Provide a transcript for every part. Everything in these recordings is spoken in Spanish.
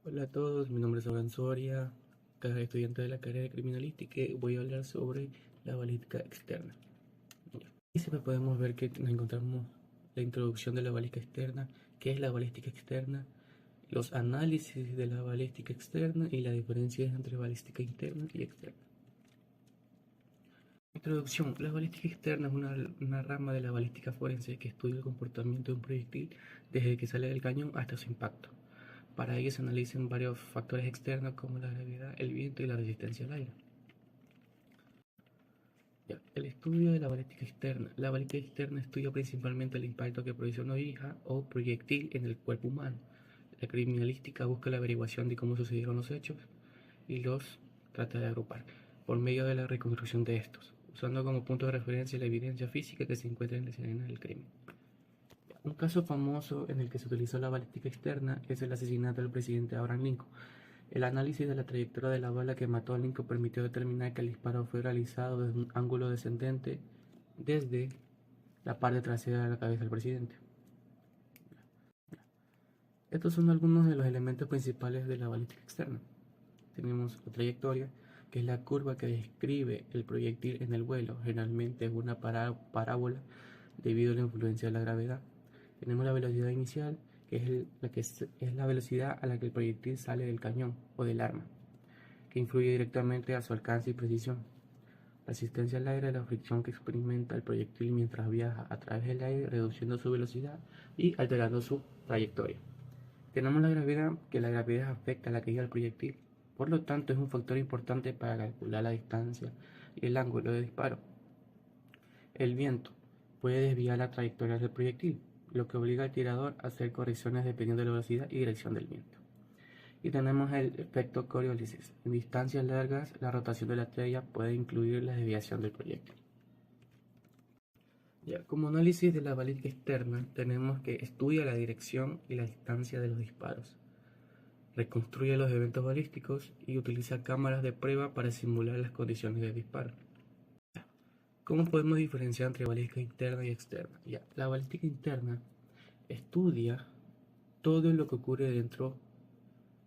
Hola a todos, mi nombre es Abraham Soria, estudiante de la carrera de criminalística, y voy a hablar sobre la balística externa. Y siempre podemos ver que nos encontramos la introducción de la balística externa, qué es la balística externa, los análisis de la balística externa y la diferencia entre balística interna y externa. Introducción. La balística externa es una rama de la balística forense que estudia el comportamiento de un proyectil desde que sale del cañón hasta su impacto. Para ello se analizan varios factores externos como la gravedad, el viento y la resistencia al aire. El estudio de la balística externa. La balística externa estudia principalmente el impacto que produce una oruga o proyectil en el cuerpo humano. La criminalística busca la averiguación de cómo sucedieron los hechos y los trata de agrupar por medio de la reconstrucción de estos, usando como punto de referencia la evidencia física que se encuentra en la escena del crimen. Un caso famoso en el que se utilizó la balística externa es el asesinato del presidente Abraham Lincoln. El análisis de la trayectoria de la bala que mató a Lincoln permitió determinar que el disparo fue realizado desde un ángulo descendente desde la parte trasera de la cabeza del presidente. Estos son algunos de los elementos principales de la balística externa. Tenemos la trayectoria, que es la curva que describe el proyectil en el vuelo, generalmente es una parábola debido a la influencia de la gravedad. Tenemos la velocidad inicial, que es la velocidad a la que el proyectil sale del cañón o del arma, que influye directamente a su alcance y precisión. Resistencia al aire es la fricción que experimenta el proyectil mientras viaja a través del aire, reduciendo su velocidad y alterando su trayectoria. Tenemos la gravedad, que la gravedad afecta la caída del proyectil, por lo tanto es un factor importante para calcular la distancia y el ángulo de disparo. El viento puede desviar la trayectoria del proyectil, lo que obliga al tirador a hacer correcciones dependiendo de la velocidad y dirección del viento. Y tenemos el efecto Coriolis. En distancias largas, la rotación de la estrella puede incluir la desviación del proyectil. Como análisis de la balística externa, tenemos que estudia la dirección y la distancia de los disparos, reconstruye los eventos balísticos y utiliza cámaras de prueba para simular las condiciones de disparo. ¿Cómo podemos diferenciar entre balística interna y externa? La balística interna estudia todo lo que ocurre dentro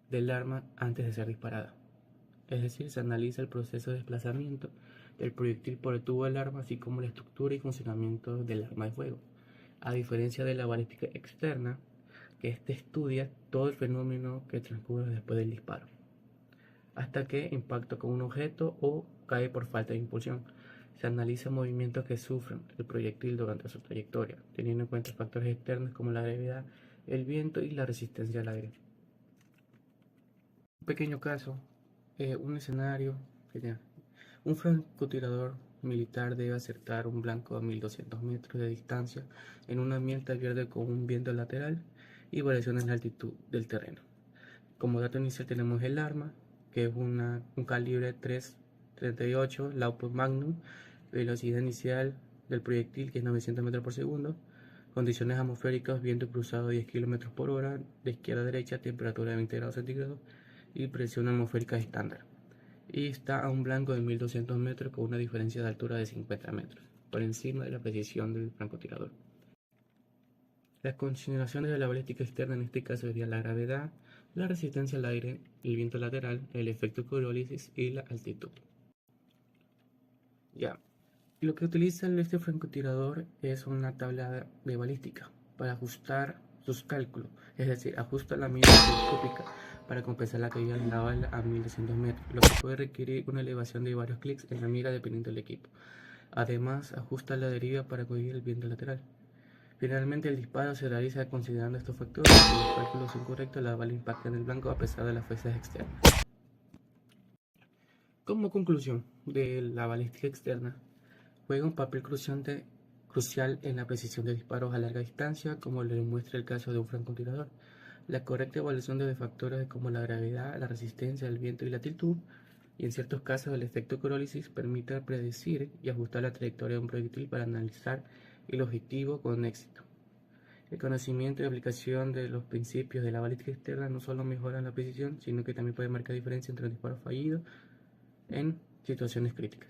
del arma antes de ser disparada. Es decir, se analiza el proceso de desplazamiento del proyectil por el tubo del arma, así como la estructura y funcionamiento del arma de fuego. A diferencia de la balística externa, que estudia todo el fenómeno que transcurre después del disparo, hasta que impacta con un objeto o cae por falta de impulsión. Se analiza movimientos que sufren el proyectil durante su trayectoria, teniendo en cuenta factores externos como la gravedad, el viento y la resistencia al aire. Un pequeño caso, un escenario, un francotirador militar debe acertar un blanco a 1200 metros de distancia en un ambiente abierto con un viento lateral y variaciones en la altitud del terreno. Como dato inicial tenemos el arma, que es un calibre 3.38, Leupold Magnum, velocidad inicial del proyectil que es 900 metros por segundo, condiciones atmosféricas, viento cruzado 10 km por hora, de izquierda a derecha, temperatura de 20 grados centígrados y presión atmosférica estándar. Y está a un blanco de 1200 metros con una diferencia de altura de 50 metros, por encima de la precisión del francotirador. Las consideraciones de la balística externa en este caso serían la gravedad, la resistencia al aire, el viento lateral, el efecto Coriolis y la altitud. Lo que utiliza este francotirador es una tabla de balística para ajustar sus cálculos, es decir, ajusta la mira telescópica para compensar la caída de la bala a 1200 metros, lo que puede requerir una elevación de varios clics en la mira dependiendo del equipo. Además, ajusta la deriva para corregir el viento lateral. Finalmente, el disparo se realiza considerando estos factores. Si los cálculos son correctos, la bala impacta en el blanco a pesar de las fuerzas externas. Como conclusión de la balística externa, juega un papel crucial en la precisión de disparos a larga distancia, como lo demuestra el caso de un francotirador. La correcta evaluación de factores como la gravedad, la resistencia, el viento y la altitud, y en ciertos casos el efecto Coriolis, permite predecir y ajustar la trayectoria de un proyectil para analizar el objetivo con éxito. El conocimiento y aplicación de los principios de la balística externa no solo mejoran la precisión, sino que también puede marcar diferencia entre un disparo fallido en situaciones críticas.